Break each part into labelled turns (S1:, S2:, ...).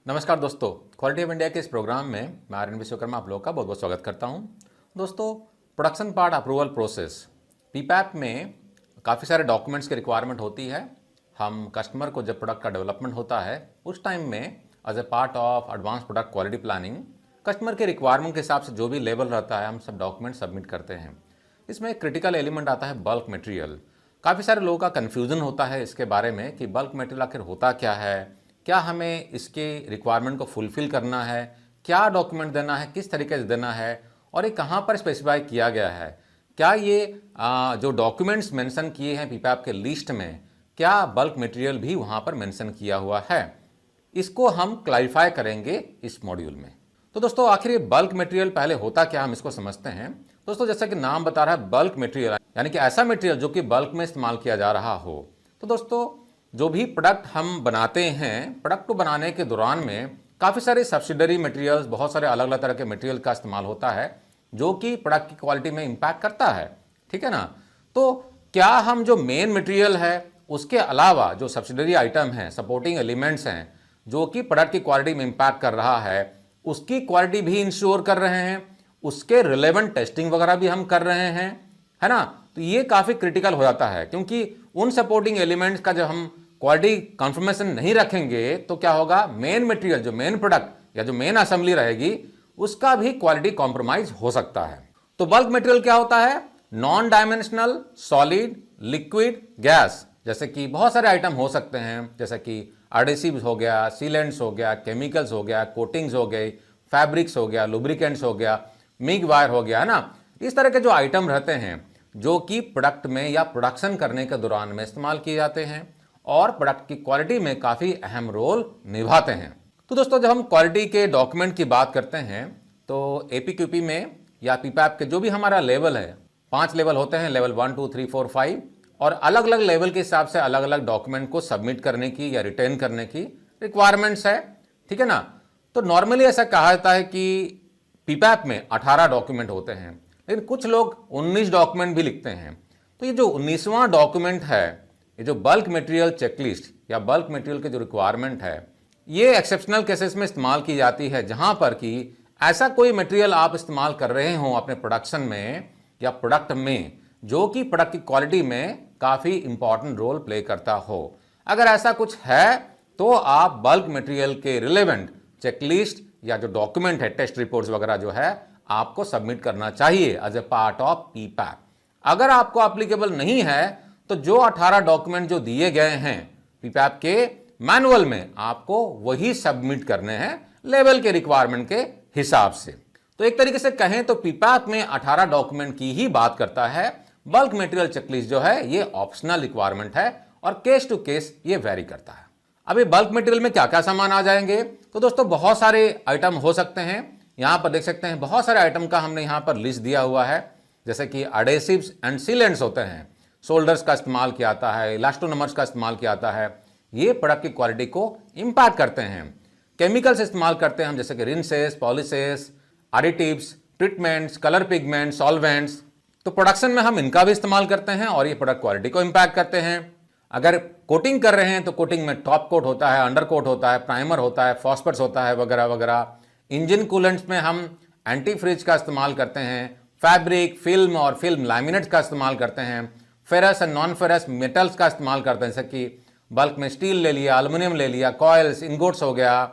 S1: नमस्कार दोस्तों, quality of India के इस प्रोग्राम में मैं आर्यन विश्वकर्मा आप लोगों का बहुत बहुत स्वागत करता हूं। दोस्तों, प्रोडक्शन पार्ट अप्रूवल प्रोसेस पीपैप में काफ़ी सारे डॉक्यूमेंट्स की रिक्वायरमेंट होती है। हम कस्टमर को जब प्रोडक्ट का डेवलपमेंट होता है उस टाइम में as a part of advance product quality planning customer के रिक्वायरमेंट के हिसाब से जो भी लेवल रहता है हम सब डॉक्यूमेंट सबमिट करते हैं। इसमें एक क्रिटिकल एलिमेंट आता है बल्क मटेरियल। काफ़ी सारे लोगों का कन्फ्यूज़न होता है इसके बारे में कि बल्क मटेरियल आखिर होता क्या है, क्या हमें इसके रिक्वायरमेंट को फुलफ़िल करना है, क्या डॉक्यूमेंट देना है, किस तरीके से देना है और ये कहाँ पर स्पेसिफाई किया गया है। क्या ये जो डॉक्यूमेंट्स मेंशन किए हैं पीपैप के लिस्ट में, क्या बल्क मटेरियल भी वहाँ पर मेंशन किया हुआ है, इसको हम क्लैरिफाई करेंगे इस मॉड्यूल में। तो दोस्तों, आखिर ये बल्क मटेरियल पहले होता क्या, हम इसको समझते हैं। दोस्तों, जैसा कि नाम बता रहा है बल्क मटेरियल, यानी कि ऐसा मटेरियल जो कि बल्क में इस्तेमाल किया जा रहा हो। तो दोस्तों, जो भी प्रोडक्ट हम बनाते हैं, प्रोडक्ट को बनाने के दौरान में काफ़ी सारे सब्सिडरी मटेरियल्स, बहुत सारे अलग अलग तरह के मटेरियल का इस्तेमाल होता है जो कि प्रोडक्ट की क्वालिटी में इम्पैक्ट करता है। ठीक है ना। तो क्या हम जो मेन मटेरियल है उसके अलावा जो सब्सिडरी आइटम हैं, सपोर्टिंग एलिमेंट्स हैं जो कि प्रोडक्ट की क्वालिटी में इम्पैक्ट कर रहा है, उसकी क्वालिटी भी इंश्योर कर रहे हैं, उसके रिलेवेंट टेस्टिंग वगैरह भी हम कर रहे हैं, है ना। तो ये काफ़ी क्रिटिकल हो जाता है, क्योंकि उन सपोर्टिंग एलिमेंट्स का जब हम क्वालिटी कंफर्मेशन नहीं रखेंगे तो क्या होगा, मेन मटेरियल, जो मेन प्रोडक्ट या जो मेन असेंबली रहेगी उसका भी क्वालिटी कॉम्प्रोमाइज हो सकता है। तो बल्क मटेरियल क्या होता है, non dimensional, solid, liquid, gas, जैसे कि बहुत सारे आइटम हो सकते हैं, जैसे कि एडेसिव्स हो गया, सीलेंट्स हो गया, केमिकल्स हो गया, कोटिंग्स हो गई, फैब्रिक्स हो गया, लुब्रिकेंट्स हो गया, मिग वायर हो गया, है ना। इस तरह के जो आइटम रहते हैं जो कि प्रोडक्ट में या प्रोडक्शन करने के दौरान में इस्तेमाल किए जाते हैं और प्रोडक्ट की क्वालिटी में काफ़ी अहम रोल निभाते हैं। तो दोस्तों, जब हम क्वालिटी के डॉक्यूमेंट की बात करते हैं तो एपीक्यूपी में या पीपैप के जो भी हमारा लेवल है, 5 लेवल होते हैं, लेवल 1 2 3 4 5, और अलग अलग लेवल के हिसाब से अलग अलग डॉक्यूमेंट को सबमिट करने की या रिटर्न करने की रिक्वायरमेंट्स है। ठीक है ना। तो नॉर्मली ऐसा कहा जाता है कि पीपैप में 18 डॉक्यूमेंट होते हैं, लेकिन कुछ लोग 19 डॉक्यूमेंट भी लिखते हैं। तो ये जो 19वां डॉक्यूमेंट है, ये जो बल्क मटेरियल चेकलिस्ट या बल्क मटेरियल के जो रिक्वायरमेंट है, ये एक्सेप्शनल केसेस में इस्तेमाल की जाती है, जहां पर कि ऐसा कोई मटेरियल आप इस्तेमाल कर रहे हो अपने प्रोडक्शन में या प्रोडक्ट में जो कि प्रोडक्ट की क्वालिटी में काफ़ी इंपॉर्टेंट रोल प्ले करता हो। अगर ऐसा कुछ है तो आप बल्क मटेरियल के रिलेवेंट चेकलिस्ट या जो डॉक्यूमेंट है, टेस्ट रिपोर्ट्स वगैरह जो है, आपको सबमिट करना चाहिए एज ए पार्ट ऑफ पीपैप। अगर आपको एप्लीकेबल नहीं है तो जो 18 डॉक्यूमेंट जो दिए गए हैं पीपैप के मैनुअल में, आपको वही सबमिट करने हैं लेवल के रिक्वायरमेंट के हिसाब से। तो एक तरीके से कहें तो पीपैप में 18 डॉक्यूमेंट की ही बात करता है। बल्क मटेरियल चेकलिस्ट जो है ये ऑप्शनल रिक्वायरमेंट है और केस टू केस ये वेरी करता है। अभी बल्क मटेरियल में क्या क्या सामान आ जाएंगे, तो दोस्तों बहुत सारे आइटम हो सकते हैं। यहां पर देख सकते हैं बहुत सारे आइटम का हमने यहां पर लिस्ट दिया हुआ है, जैसे कि एडेसिव्स एंड सीलेंट्स होते हैं, शोल्डर्स का इस्तेमाल किया जाता है, इलास्टोनमर्स का इस्तेमाल किया जाता है, ये प्रोडक्ट की क्वालिटी को इम्पैक्ट करते हैं। केमिकल्स इस्तेमाल करते हैं हम, जैसे कि rinses, polishes, additives, treatments, colour pigments, solvents. तो प्रोडक्शन में हम इनका भी इस्तेमाल करते हैं और ये प्रोडक्ट क्वालिटी को इम्पैक्ट करते हैं। अगर कोटिंग कर रहे हैं तो कोटिंग में टॉप कोट होता है, अंडर कोट होता है, प्राइमर होता है, फॉस्फेट्स होता है, वगैरह वगैरह। इंजन कूलेंट्स में हम एंटी फ्रीज का इस्तेमाल करते हैं, फैब्रिक, फिल्म और फिल्म लैमिनेट्स का इस्तेमाल करते हैं, ferrous and non ferrous metals का इस्तेमाल करते हैं, जैसे कि बल्क में स्टील ले लिया, एल्युमिनियम ले लिया, कॉयल्स, इनगोट्स हो गया।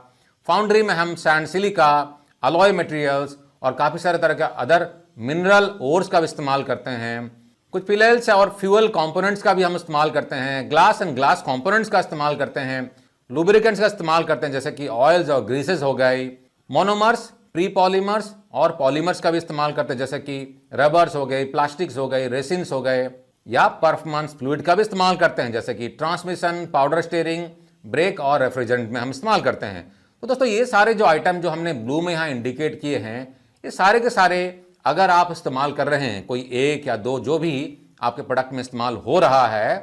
S1: फाउंड्री में हम सैंड, सिलिका, अलॉय मटेरियल्स और काफ़ी सारे तरह के अदर मिनरल ओर्स का भी इस्तेमाल करते हैं। कुछ पिलेल्स और फ्यूल कंपोनेंट्स का भी हम इस्तेमाल करते हैं, ग्लास एंड ग्लास कंपोनेंट्स का इस्तेमाल करते हैं, लुब्रिकेंट्स का इस्तेमाल करते हैं, जैसे कि ऑयल्स और ग्रीसेस हो गई, मोनोमर्स, प्री पॉलीमर्स और पॉलीमर्स का भी इस्तेमाल करते हैं, जैसे कि रबर्स हो गई, प्लास्टिक्स हो गए, रेसिन्स हो गए, या परफॉर्मेंस फ्लूइड का भी इस्तेमाल करते हैं, जैसे कि ट्रांसमिशन, पाउडर स्टीयरिंग, ब्रेक और रेफ्रिजरेंट में हम इस्तेमाल करते हैं। तो दोस्तों, ये सारे जो आइटम जो हमने ब्लू में यहाँ इंडिकेट किए हैं, ये सारे के सारे अगर आप इस्तेमाल कर रहे हैं, कोई एक या दो जो भी आपके प्रोडक्ट में इस्तेमाल हो रहा है,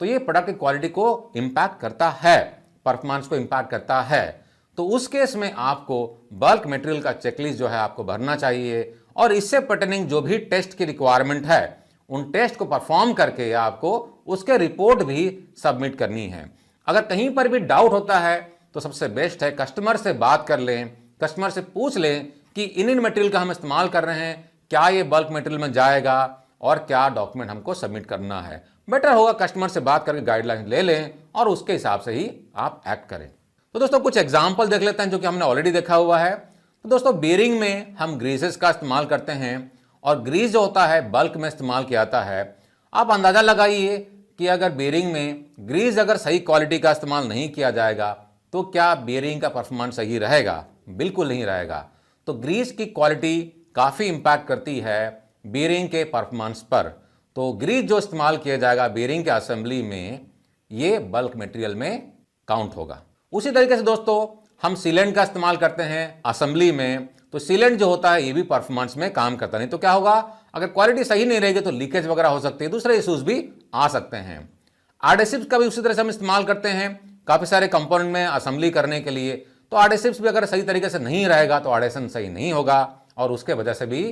S1: तो ये प्रोडक्ट की क्वालिटी को इम्पैक्ट करता है, परफॉर्मेंस को इम्पैक्ट करता है। तो उस केस में आपको बल्क मटेरियल का चेकलिस्ट जो है आपको भरना चाहिए और इससे पर्टेनिंग जो भी टेस्ट की रिक्वायरमेंट है उन टेस्ट को परफॉर्म करके आपको उसके रिपोर्ट भी सबमिट करनी है। अगर कहीं पर भी डाउट होता है तो सबसे बेस्ट है कस्टमर से बात कर लें, कस्टमर से पूछ लें कि इन मटेरियल का हम इस्तेमाल कर रहे हैं, क्या ये बल्क मटेरियल में जाएगा और क्या डॉक्यूमेंट हमको सबमिट करना है। बेटर होगा कस्टमर से बात करके गाइडलाइन ले लें और उसके हिसाब से ही आप एक्ट करें। तो दोस्तों कुछ एग्जाम्पल देख लेते हैं जो कि हमने ऑलरेडी देखा हुआ है। तो दोस्तों बेरिंग में हम ग्रीसेस का इस्तेमाल करते हैं और ग्रीस जो होता है बल्क में इस्तेमाल किया जाता है। आप अंदाजा लगाइए कि अगर बेरिंग में ग्रीस अगर सही क्वालिटी का इस्तेमाल नहीं किया जाएगा तो क्या बेरिंग का परफॉर्मेंस सही रहेगा? बिल्कुल नहीं रहेगा। तो ग्रीस की क्वालिटी काफ़ी इंपैक्ट करती है बेरिंग के परफॉर्मेंस पर। तो ग्रीस जो इस्तेमाल किया जाएगा बेरिंग के असेंबली में, ये बल्क मटेरियल में काउंट होगा। उसी तरीके से दोस्तों हम सीलेंट का इस्तेमाल करते हैं असेंबली में, तो सीलेंट जो होता है ये भी परफॉर्मेंस में काम करता नहीं। तो क्या होगा, अगर क्वालिटी सही नहीं रहेगी तो लीकेज वगैरह हो सकती है, दूसरे इश्यूज भी आ सकते हैं। एडेसिव्स का भी उसी तरह से हम इस्तेमाल करते हैं काफ़ी सारे कंपोनेंट में असेंबली करने के लिए। तो एडेसिव्स भी अगर सही तरीके से नहीं रहेगा तो एडेशन सही नहीं होगा और उसके वजह से भी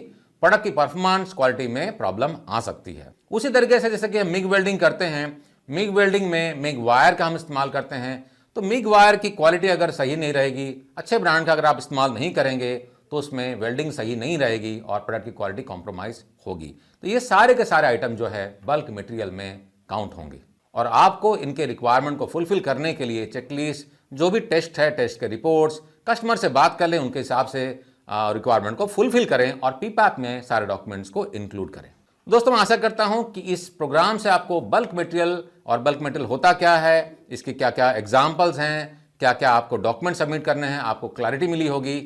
S1: प्रोडक्ट की परफॉर्मेंस क्वालिटी में प्रॉब्लम आ सकती है। उसी तरीके से जैसे कि हम मिग वेल्डिंग करते हैं, मिग वेल्डिंग में मिग वायर का हम इस्तेमाल करते हैं। तो मिग वायर की क्वालिटी अगर सही नहीं रहेगी, अच्छे ब्रांड का अगर आप इस्तेमाल नहीं करेंगे तो उसमें वेल्डिंग सही नहीं रहेगी और प्रोडक्ट की क्वालिटी कॉम्प्रोमाइज होगी। तो ये सारे के सारे आइटम जो है बल्क मटेरियल में काउंट होंगे और आपको इनके रिक्वायरमेंट को फुलफिल करने के लिए चेकलिस्ट, जो भी टेस्ट है, टेस्ट के रिपोर्ट्स, कस्टमर से बात कर लें, उनके हिसाब से रिक्वायरमेंट को फुलफिल करें और पीपैप में सारे डॉक्यूमेंट्स को इंक्लूड करें। दोस्तों मैं आशा करता हूं कि इस प्रोग्राम से आपको बल्क मटेरियल और बल्क मटेरियल होता क्या है, इसके क्या क्या एग्जाम्पल्स हैं, क्या क्या आपको डॉक्यूमेंट सबमिट करने हैं, आपको क्लैरिटी मिली होगी।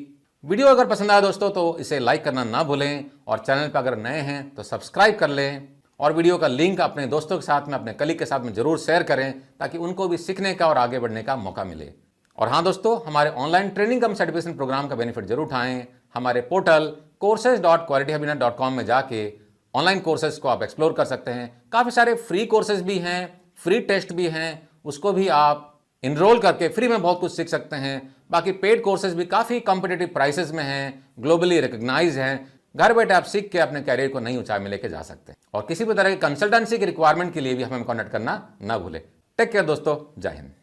S1: वीडियो अगर पसंद आया दोस्तों तो इसे लाइक करना ना भूलें और चैनल पर अगर नए हैं तो सब्सक्राइब कर लें और वीडियो का लिंक अपने दोस्तों के साथ में, अपने कलीग के साथ में जरूर शेयर करें ताकि उनको भी सीखने का और आगे बढ़ने का मौका मिले। और हाँ दोस्तों, हमारे ऑनलाइन ट्रेनिंग कम सर्टिफिकेशन प्रोग्राम का बेनिफिट जरूर उठाएं। हमारे पोर्टल courses.qualityhubinat.com में जाके ऑनलाइन कोर्सेज को आप एक्सप्लोर कर सकते हैं। काफ़ी सारे फ्री कोर्सेज भी हैं, फ्री टेस्ट भी हैं, उसको भी आप इनरोल करके फ्री में बहुत कुछ सीख सकते हैं। बाकी पेड कोर्सेज भी काफ़ी कॉम्पिटिटिव प्राइसेस में हैं, ग्लोबली रिकग्नाइज हैं। घर बैठे आप सीख के अपने कैरियर को नई ऊंचाई में लेके जा सकते हैं। और किसी भी तरह की कंसल्टेंसी की रिक्वायरमेंट के लिए भी हमें कॉन्टैक्ट करना ना भूलें। टेक केयर दोस्तों, जय हिंद।